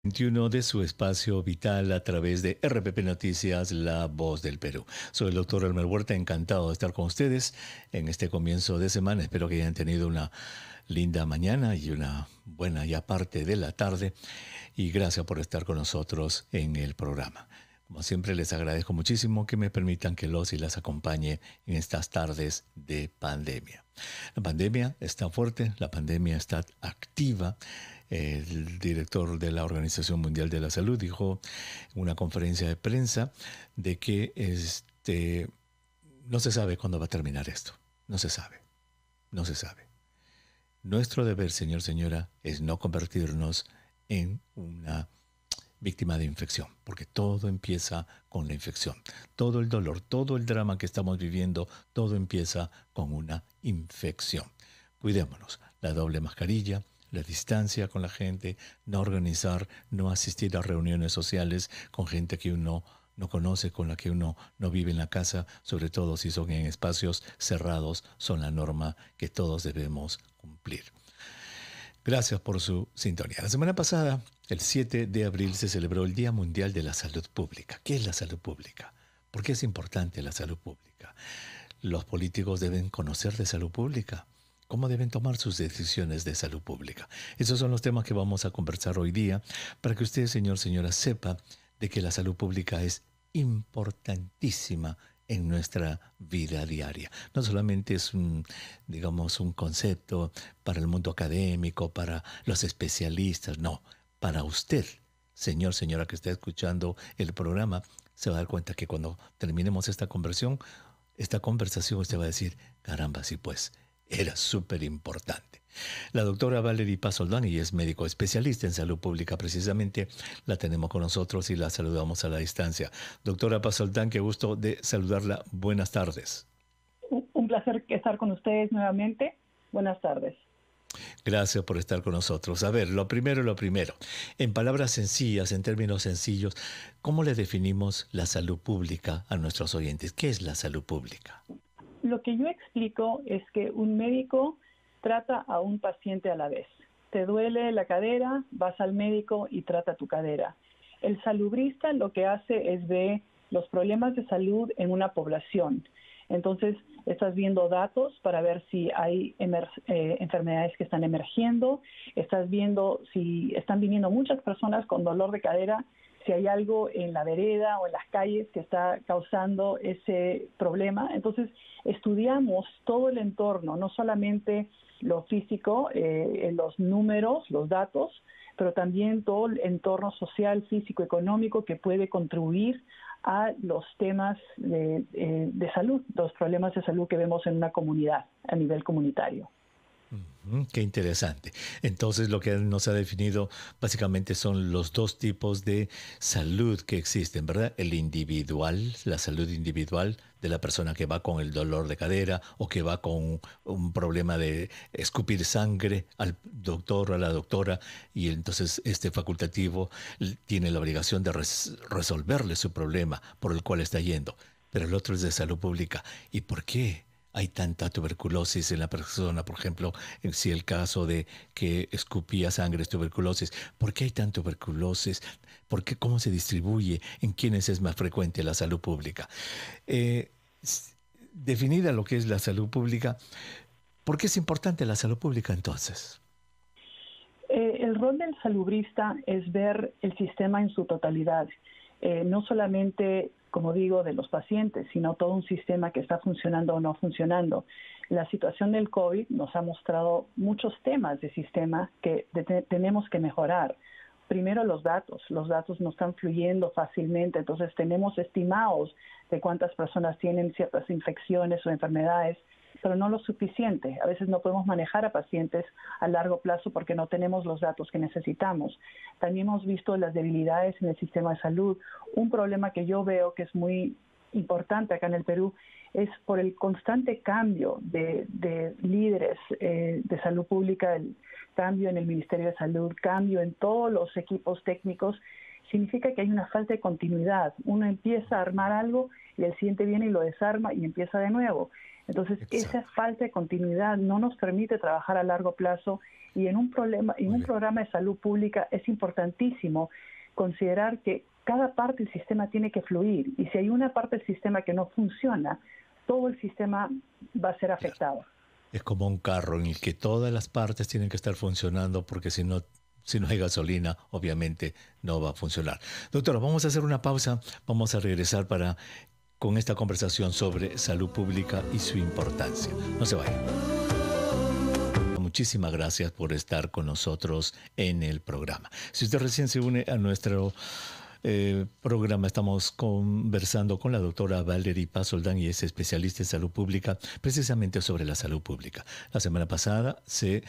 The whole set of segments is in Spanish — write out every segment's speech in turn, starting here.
21 de su espacio vital a través de RPP Noticias, La Voz del Perú. Soy el doctor Elmer Huerta, encantado de estar con ustedes en este comienzo de semana. Espero que hayan tenido una linda mañana y una buena ya parte de la tarde. Y gracias por estar con nosotros en el programa. Como siempre, les agradezco muchísimo que me permitan que los y las acompañe en estas tardes de pandemia. La pandemia está fuerte, la pandemia está activa. El director de la Organización Mundial de la Salud dijo en una conferencia de prensa de que no se sabe cuándo va a terminar esto. No se sabe. No se sabe. Nuestro deber, señor, señora, es no convertirnos en una víctima de infección, porque todo empieza con la infección. Todo el dolor, todo el drama que estamos viviendo, todo empieza con una infección. Cuidémonos. La doble mascarilla, la distancia con la gente, no organizar, no asistir a reuniones sociales con gente que uno no conoce, con la que uno no vive en la casa, sobre todo si son en espacios cerrados, son la norma que todos debemos cumplir. Gracias por su sintonía. La semana pasada, el 7 de abril, se celebró el Día Mundial de la Salud Pública. ¿Qué es la salud pública? ¿Por qué es importante la salud pública? Los políticos deben conocer de salud pública. ¿Cómo deben tomar sus decisiones de salud pública? Esos son los temas que vamos a conversar hoy día para que usted, señor, señora, sepa de que la salud pública es importantísima en nuestra vida diaria. No solamente es digamos, un concepto para el mundo académico, para los especialistas, no, para usted, señor, señora que está escuchando el programa, se va a dar cuenta que cuando terminemos esta conversación usted va a decir, caramba, sí pues, era súper importante. La doctora Valerie Paz-Soldán, ella es médico especialista en salud pública, precisamente la tenemos con nosotros y la saludamos a la distancia. Doctora Paz-Soldán, qué gusto de saludarla. Buenas tardes. Un placer estar con ustedes nuevamente. Buenas tardes. Gracias por estar con nosotros. A ver, lo primero. En palabras sencillas, en términos sencillos, ¿cómo le definimos la salud pública a nuestros oyentes? ¿Qué es la salud pública? Lo que yo explico es que un médico trata a un paciente a la vez. Te duele la cadera, vas al médico y trata tu cadera. El salubrista lo que hace es ver los problemas de salud en una población. Entonces, estás viendo datos para ver si hay enfermedades que están emergiendo, estás viendo si están viniendo muchas personas con dolor de cadera, si hay algo en la vereda o en las calles que está causando ese problema. Entonces, estudiamos todo el entorno, no solamente lo físico, los números, los datos, pero también todo el entorno social, físico, económico que puede contribuir a los temas de salud, los problemas de salud que vemos en una comunidad a nivel comunitario. Qué interesante. Entonces, lo que nos ha definido básicamente son los dos tipos de salud que existen, ¿verdad? El individual, la salud individual de la persona que va con el dolor de cadera o que va con un problema de escupir sangre al doctor o a la doctora, y entonces este facultativo tiene la obligación de resolverle su problema por el cual está yendo. Pero el otro es de salud pública. ¿Y por qué hay tanta tuberculosis en la persona? Por ejemplo, si el caso de que escupía sangre es tuberculosis, ¿por qué hay tanta tuberculosis? ¿Por qué? ¿Cómo se distribuye? ¿En quiénes es más frecuente la salud pública? Definida lo que es la salud pública, ¿por qué es importante la salud pública entonces? El rol del salubrista es ver el sistema en su totalidad, no solamente, como digo, de los pacientes, sino todo un sistema que está funcionando o no funcionando. La situación del COVID nos ha mostrado muchos temas de sistema que tenemos que mejorar. Primero, los datos no están fluyendo fácilmente, entonces tenemos estimados de cuántas personas tienen ciertas infecciones o enfermedades, pero no lo suficiente. A veces no podemos manejar a pacientes a largo plazo porque no tenemos los datos que necesitamos. También hemos visto las debilidades en el sistema de salud. Un problema que yo veo que es muy importante acá en el Perú es por el constante cambio de líderes de salud pública, el cambio en el Ministerio de Salud, cambio en todos los equipos técnicos. Significa que hay una falta de continuidad. Uno empieza a armar algo y el siguiente viene y lo desarma y empieza de nuevo. Entonces, Exacto. esa falta de continuidad no nos permite trabajar a largo plazo, y en un programa de salud pública es importantísimo considerar que cada parte del sistema tiene que fluir, y si hay una parte del sistema que no funciona, todo el sistema va a ser Claro. afectado. Es como un carro en el que todas las partes tienen que estar funcionando porque si no hay gasolina, obviamente no va a funcionar. Doctora, vamos a hacer una pausa, vamos a regresar con esta conversación sobre salud pública y su importancia. No se vayan. Muchísimas gracias por estar con nosotros en el programa. Si usted recién se une a nuestro programa, estamos conversando con la doctora Valerie Pazoldán, y es especialista en salud pública, precisamente sobre la salud pública. La semana pasada se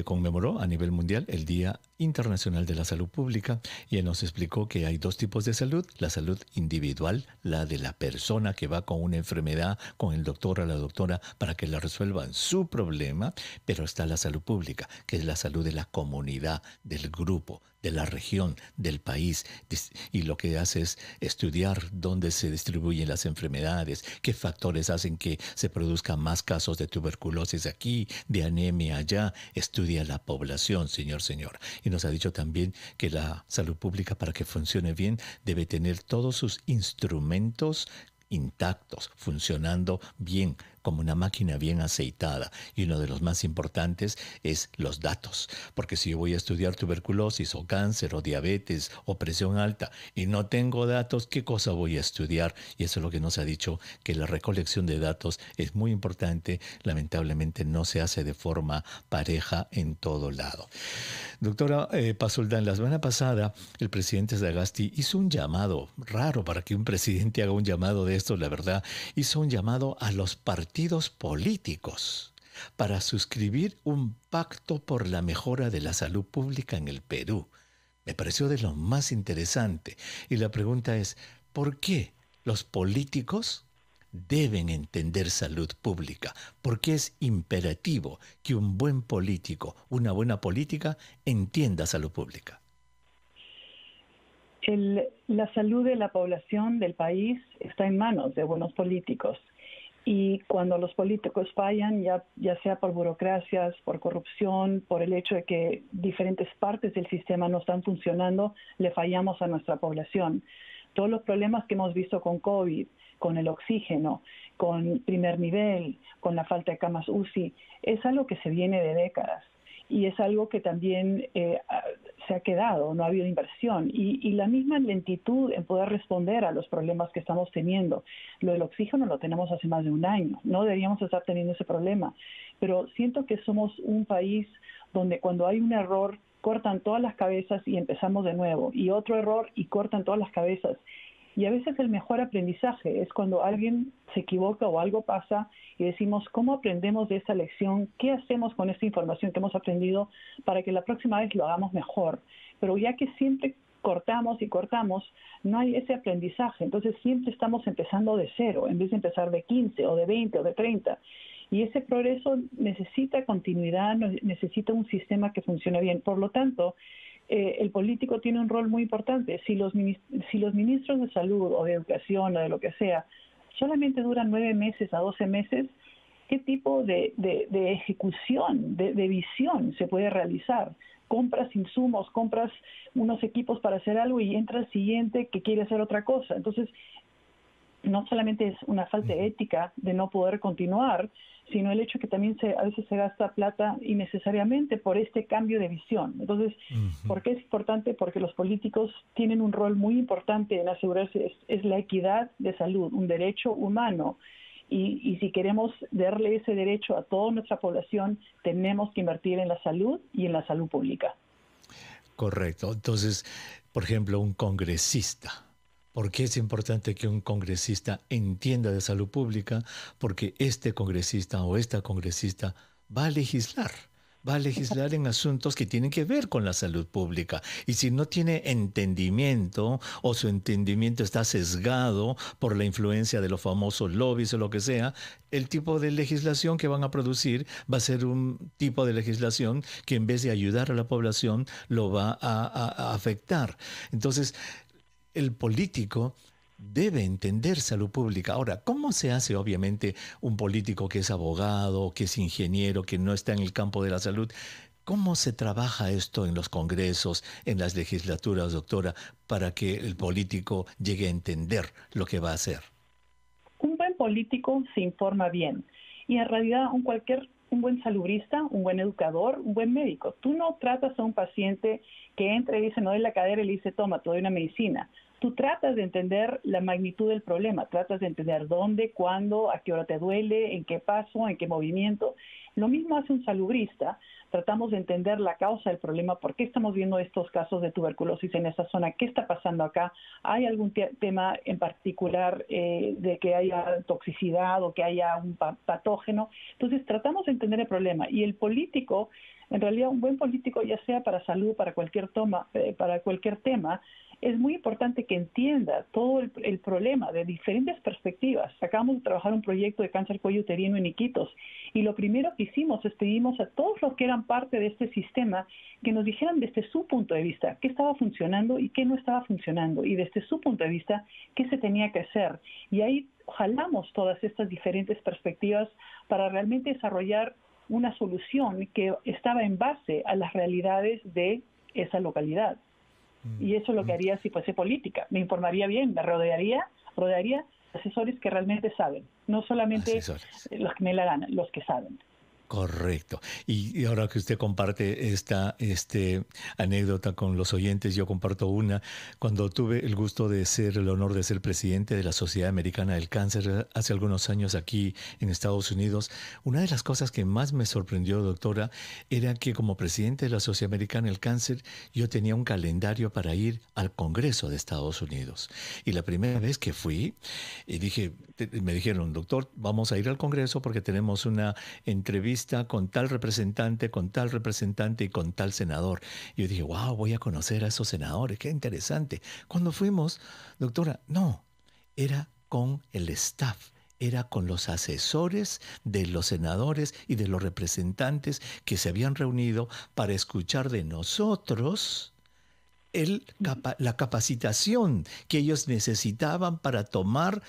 conmemoró a nivel mundial el Día Internacional de la Salud Pública, y él nos explicó que hay dos tipos de salud: la salud individual, la de la persona que va con una enfermedad con el doctor o la doctora para que le resuelvan su problema, pero está la salud pública, que es la salud de la comunidad, del grupo, de la región, del país, y lo que hace es estudiar dónde se distribuyen las enfermedades, qué factores hacen que se produzcan más casos de tuberculosis aquí, de anemia allá. Estudia la población, señora. Y nos ha dicho también que la salud pública, para que funcione bien, debe tener todos sus instrumentos intactos, funcionando bien, como una máquina bien aceitada. Y uno de los más importantes es los datos. Porque si yo voy a estudiar tuberculosis o cáncer o diabetes o presión alta y no tengo datos, ¿qué cosa voy a estudiar? Y eso es lo que nos ha dicho, que la recolección de datos es muy importante. Lamentablemente no se hace de forma pareja en todo lado. Doctora Pazoldán, la semana pasada el presidente Sagasti hizo un llamado raro para que un presidente haga un llamado de esto, la verdad. Hizo un llamado a los partidos políticos para suscribir un pacto por la mejora de la salud pública en el Perú. Me pareció de lo más interesante. Y la pregunta es, ¿por qué los políticos deben entender salud pública? Porque es imperativo que un buen político, una buena política, entienda salud pública. La salud de la población del país está en manos de buenos políticos. Y cuando los políticos fallan, ya sea por burocracias, por corrupción, por el hecho de que diferentes partes del sistema no están funcionando, le fallamos a nuestra población. Todos los problemas que hemos visto con COVID, con el oxígeno, con primer nivel, con la falta de camas UCI, es algo que se viene de décadas. Y es algo que también se ha quedado, no ha habido inversión. Y la misma lentitud en poder responder a los problemas que estamos teniendo. Lo del oxígeno lo tenemos hace más de un año. No deberíamos estar teniendo ese problema. Pero siento que somos un país donde cuando hay un error, cortan todas las cabezas y empezamos de nuevo. Y otro error y cortan todas las cabezas. Y a veces el mejor aprendizaje es cuando alguien se equivoca o algo pasa y decimos, ¿cómo aprendemos de esta lección? ¿Qué hacemos con esta información que hemos aprendido para que la próxima vez lo hagamos mejor? Pero ya que siempre cortamos y cortamos, no hay ese aprendizaje. Entonces siempre estamos empezando de cero, en vez de empezar de 15 o de 20 o de 30. Y ese progreso necesita continuidad, necesita un sistema que funcione bien. Por lo tanto, el político tiene un rol muy importante. Si los ministros de salud o de educación o de lo que sea solamente duran 9 meses a 12 meses, ¿qué tipo de ejecución, de visión se puede realizar? Compras insumos, compras unos equipos para hacer algo y entra el siguiente que quiere hacer otra cosa. Entonces, no solamente es una falta de ética de no poder continuar, sino el hecho que también a veces se gasta plata innecesariamente por este cambio de visión. Entonces, ¿por qué es importante? Porque los políticos tienen un rol muy importante en asegurarse, es la equidad de salud, un derecho humano. Y si queremos darle ese derecho a toda nuestra población, tenemos que invertir en la salud y en la salud pública. Correcto. Entonces, por ejemplo, un congresista. ¿Por qué es importante que un congresista entienda de salud pública? Porque este congresista o esta congresista va a legislar en asuntos que tienen que ver con la salud pública. Y si no tiene entendimiento o su entendimiento está sesgado por la influencia de los famosos lobbies o lo que sea, el tipo de legislación que van a producir va a ser un tipo de legislación que en vez de ayudar a la población lo va a afectar. Entonces, el político debe entender salud pública. Ahora, ¿cómo se hace, obviamente, un político que es abogado, que es ingeniero, que no está en el campo de la salud? ¿Cómo se trabaja esto en los congresos, en las legislaturas, doctora, para que el político llegue a entender lo que va a hacer? Un buen político se informa bien y en realidad un buen salubrista, un buen educador, un buen médico. Tú no tratas a un paciente que entra y dice, me duele la cadera y le dice, toma, te doy una medicina. Tú tratas de entender la magnitud del problema, tratas de entender dónde, cuándo, a qué hora te duele, en qué paso, en qué movimiento. Lo mismo hace un salubrista. Tratamos de entender la causa del problema, por qué estamos viendo estos casos de tuberculosis en esta zona, qué está pasando acá, hay algún tema en particular de que haya toxicidad o que haya un patógeno. Entonces tratamos de entender el problema y el político, en realidad un buen político, ya sea para salud, para cualquier tema, es muy importante que entienda todo el problema de diferentes perspectivas. Acabamos de trabajar un proyecto de cáncer cuello uterino en Iquitos y lo primero que hicimos es pedimos a todos los que eran parte de este sistema que nos dijeran desde su punto de vista qué estaba funcionando y qué no estaba funcionando y desde su punto de vista qué se tenía que hacer. Y ahí jalamos todas estas diferentes perspectivas para realmente desarrollar una solución que estaba en base a las realidades de esa localidad. Y eso es lo que haría si fuese política. Me informaría bien, me rodearía de asesores que realmente saben, no solamente los que me la ganan, los que saben. Correcto. Y ahora que usted comparte esta anécdota con los oyentes, yo comparto una. Cuando tuve el gusto de ser, el honor de ser presidente de la Sociedad Americana del Cáncer hace algunos años aquí en Estados Unidos, una de las cosas que más me sorprendió, doctora, era que como presidente de la Sociedad Americana del Cáncer, yo tenía un calendario para ir al Congreso de Estados Unidos. Y la primera vez que fui, me dijeron, doctor, vamos a ir al Congreso porque tenemos una entrevista con tal representante y con tal senador. Y yo dije, wow, voy a conocer a esos senadores, qué interesante. Cuando fuimos, doctora, no, era con el staff, era con los asesores de los senadores y de los representantes que se habían reunido para escuchar de nosotros la capacitación que ellos necesitaban para tomar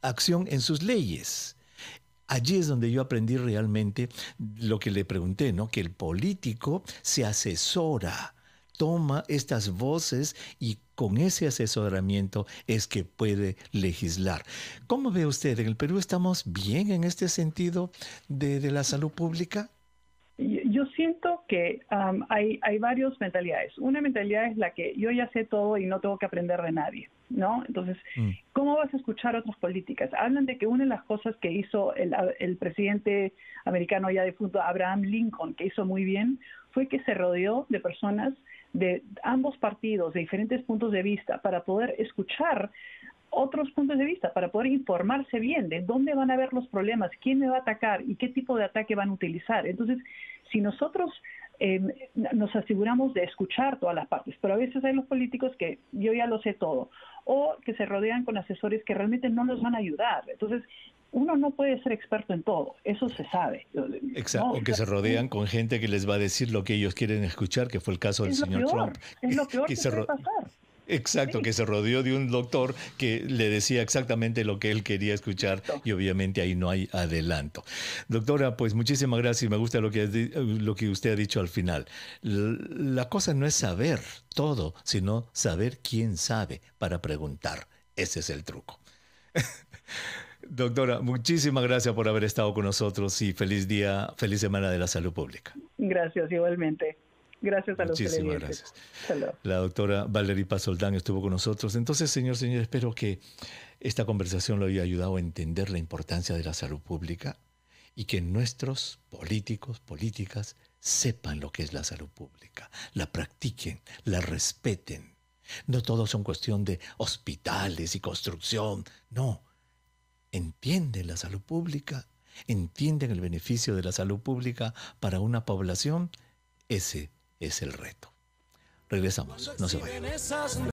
acción en sus leyes. Allí es donde yo aprendí realmente lo que le pregunté, ¿no? Que el político se asesora, toma estas voces y con ese asesoramiento es que puede legislar. ¿Cómo ve usted? ¿En el Perú estamos bien en este sentido de la salud pública? Yo siento que hay varias mentalidades. Una mentalidad es la que yo ya sé todo y no tengo que aprender de nadie, ¿no? Entonces, ¿cómo vas a escuchar otras políticas? Hablan de que una de las cosas que hizo el presidente americano ya difunto, Abraham Lincoln, que hizo muy bien, fue que se rodeó de personas de ambos partidos, de diferentes puntos de vista, para poder escuchar otros puntos de vista, para poder informarse bien de dónde van a haber los problemas, quién me va a atacar y qué tipo de ataque van a utilizar. Entonces, si nosotros nos aseguramos de escuchar todas las partes, pero a veces hay los políticos que yo ya lo sé todo, o que se rodean con asesores que realmente no nos van a ayudar. Entonces, uno no puede ser experto en todo, eso se sabe. Exacto, ¿no? O que se rodean con gente que les va a decir lo que ellos quieren escuchar, que fue el caso del señor Trump. Es lo peor que puede pasar. Exacto, sí. Que se rodeó de un doctor que le decía exactamente lo que él quería escuchar y obviamente ahí no hay adelanto. Doctora, pues muchísimas gracias. Me gusta lo que usted ha dicho al final. La cosa no es saber todo, sino saber quién sabe para preguntar. Ese es el truco. Doctora, muchísimas gracias por haber estado con nosotros y feliz día, feliz Semana de la Salud Pública. Gracias, igualmente. Gracias a los Muchísimas gracias. La doctora Valerie Paz-Soldán estuvo con nosotros. Entonces, señor, espero que esta conversación lo haya ayudado a entender la importancia de la salud pública y que nuestros políticos, políticas, sepan lo que es la salud pública, la practiquen, la respeten. No todo son cuestión de hospitales y construcción, no. Entienden la salud pública, entienden el beneficio de la salud pública para una población, ese es el reto. Regresamos, no se vayan.